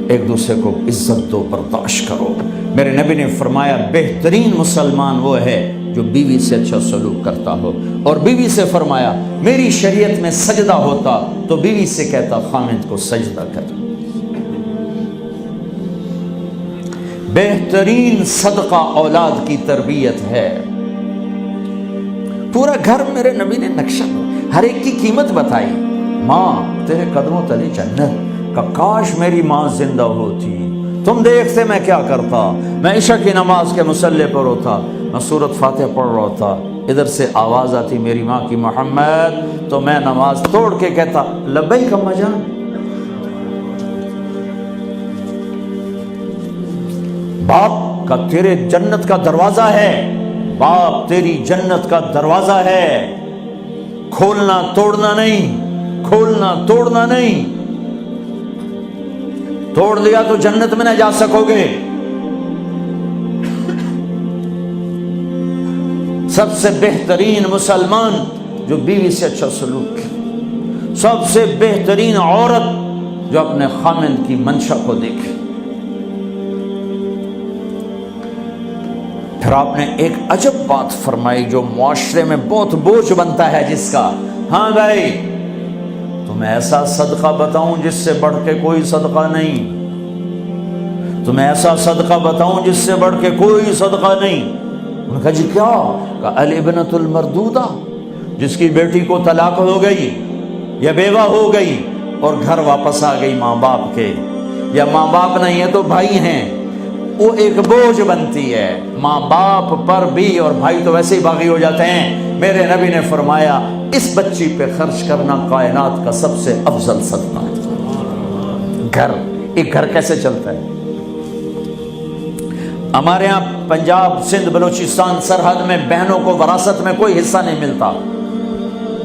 ایک دوسرے کو عزت دو، برداشت کرو۔ میرے نبی نے فرمایا بہترین مسلمان وہ ہے جو بیوی سے اچھا سلوک کرتا ہو، اور بیوی سے فرمایا میری شریعت میں سجدہ ہوتا تو بیوی سے کہتا خامند کو سجدہ کر۔ بہترین صدقہ اولاد کی تربیت ہے۔ پورا گھر میرے نبی نے نقشہ، ہر ایک کی قیمت بتائی۔ ماں تیرے قدموں تلے جنت، کہ کاش میری ماں زندہ ہوتی، تم دیکھتے میں کیا کرتا، میں عشاء کی نماز کے مصلی پر ہوتا، میں سورۃ فاتحہ پڑھ رہا ہوتا، ادھر سے آواز آتی میری ماں کی محمد، تو میں نماز توڑ کے کہتا لبیک اماں جان۔ باپ کا تیرے جنت کا دروازہ ہے، باپ تیری جنت کا دروازہ ہے، کھولنا توڑنا نہیں، کھولنا توڑنا نہیں، توڑ دیا تو جنت میں نہ جا سکو گے۔ سب سے بہترین مسلمان جو بیوی سے اچھا سلوک کرے، سب سے بہترین عورت جو اپنے خامند کی منشا کو دیکھے۔ پھر آپ نے ایک عجب بات فرمائی جو معاشرے میں بہت بوجھ بنتا ہے جس کا، ہاں بھائی تمہیں ایسا صدقہ بتاؤں جس سے بڑھ کے کوئی صدقہ نہیں، تمہیں ایسا صدقہ بتاؤں جس سے بڑھ کے کوئی صدقہ نہیں۔ انہوں نے کہا جی کیا؟ کہ الابنۃ المردودہ، جس کی بیٹی کو طلاق ہو گئی یا بیوہ ہو گئی اور گھر واپس آ گئی ماں باپ کے، یا ماں باپ نہیں ہے تو بھائی ہیں، وہ ایک بوجھ بنتی ہے ماں باپ پر بھی، اور بھائی تو ویسے ہی باغی ہو جاتے ہیں۔ میرے نبی نے فرمایا اس بچی پہ خرچ کرنا کائنات کا سب سے افضل صدقہ ہے۔ گھر، ایک گھر کیسے چلتا ہے؟ ہمارے ہاں پنجاب، سندھ، بلوچستان سرحد میں بہنوں کو وراثت میں کوئی حصہ نہیں ملتا،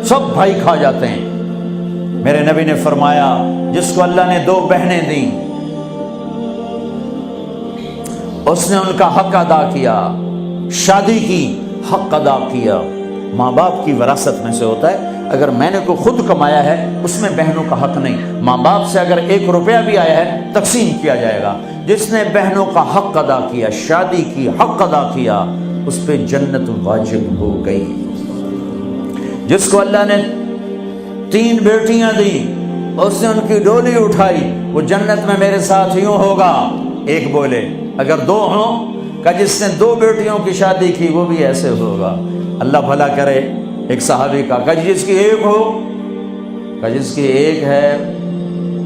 سب بھائی کھا جاتے ہیں۔ میرے نبی نے فرمایا جس کو اللہ نے 2 بہنیں دیں اس نے ان کا حق ادا کیا، شادی کی حق ادا کیا۔ ماں باپ کی وراثت میں سے ہوتا ہے، اگر میں نے کوئی خود کمایا ہے اس میں بہنوں کا حق نہیں، ماں باپ سے اگر 1 روپیہ بھی آیا ہے تقسیم کیا جائے گا۔ جس نے بہنوں کا حق ادا کیا، شادی کی حق ادا کیا، اس پہ جنت واجب ہو گئی۔ جس کو اللہ نے 3 بیٹیاں دی، اس نے ان کی ڈولی اٹھائی، وہ جنت میں میرے ساتھ یوں ہوگا۔ ایک بولے اگر 2 ہوں، کہ جس نے 2 بیٹیوں کی شادی کی وہ بھی ایسے ہوگا۔ اللہ بھلا کرے۔ ایک صحابی کا کہ جس کی 1 ہو، کہ جس کی 1 ہے،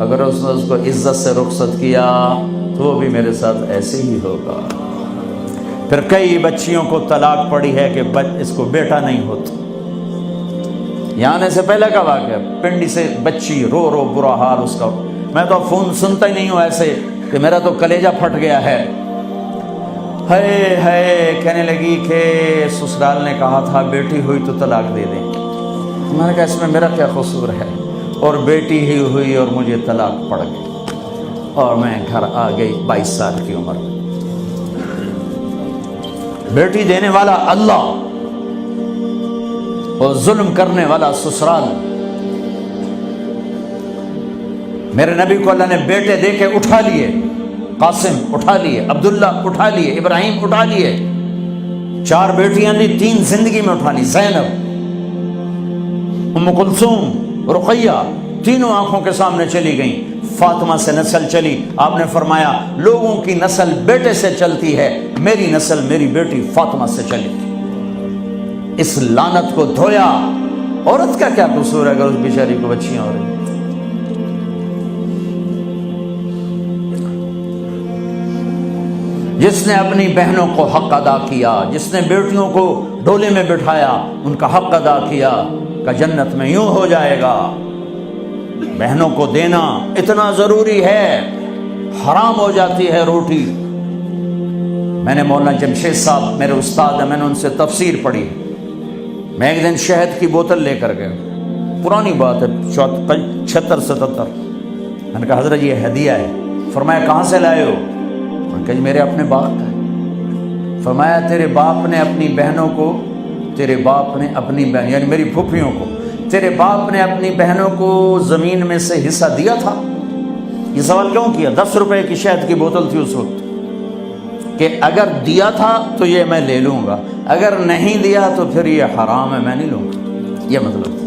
اگر اس نے اس کو عزت سے رخصت کیا تو وہ بھی میرے ساتھ ایسے ہی ہوگا۔ پھر کئی بچیوں کو طلاق پڑی ہے کہ اس کو بیٹا نہیں ہوتا۔ یہاں آنے سے پہلے کا واقعہ، پنڈی سے بچی رو رو برا حال اس کا، میں تو فون سنتا ہی نہیں ہوں ایسے کہ میرا تو کلیجہ پھٹ گیا ہے۔ ہے کہنے لگی کہ سسرال نے کہا تھا بیٹی ہوئی تو طلاق دے دیں۔ میں نے کہا اس میں میرا کیا قصور ہے، اور بیٹی ہی ہوئی اور مجھے طلاق پڑ گئی، اور میں گھر آ گئی 22 سال کی عمر میں۔ بیٹی دینے والا اللہ اور ظلم کرنے والا سسرال۔ میرے نبی کو اللہ نے بیٹے دے کے اٹھا لیے، قاسم اٹھا لیے، عبداللہ اٹھا لیے، ابراہیم اٹھا لیے، 4 بیٹیاں دی، 3 زندگی میں اٹھا لی، زینب، ام کلثوم، رقیہ، تینوں آنکھوں کے سامنے چلی گئیں۔ فاطمہ سے نسل چلی، آپ نے فرمایا لوگوں کی نسل بیٹے سے چلتی ہے، میری نسل میری بیٹی فاطمہ سے چلی۔ اس لعنت کو دھویا۔ عورت کا کیا قصور ہے اگر اس بیچاری کو بچیاں ہو رہی؟ جس نے اپنی بہنوں کو حق ادا کیا، جس نے بیٹیوں کو ڈولے میں بٹھایا، ان کا حق ادا کیا، کہ جنت میں یوں ہو جائے گا۔ بہنوں کو دینا اتنا ضروری ہے، حرام ہو جاتی ہے روٹی۔ میں نے مولانا جمشید صاحب میرے استاد ہیں، میں نے ان سے تفسیر پڑھی۔ میں ایک دن شہد کی بوتل لے کر گیا، پرانی بات ہے 76-77۔ میں نے کہا حضرت یہ ہدیہ ہے۔ فرمایا کہاں سے لائے ہو؟ میں نے کہا میرے اپنے باپ کا ہے۔ فرمایا تیرے باپ نے اپنی بہنوں کو، تیرے باپ نے اپنی بہن یعنی میری پھوپھیوں کو، تیرے باپ نے اپنی بہنوں کو زمین میں سے حصہ دیا تھا؟ یہ سوال کیوں کیا؟ 10 روپے کی شہد کی بوتل تھی اس وقت، کہ اگر دیا تھا تو یہ میں لے لوں گا، اگر نہیں دیا تو پھر یہ حرام ہے، میں نہیں لوں گا، یہ مطلب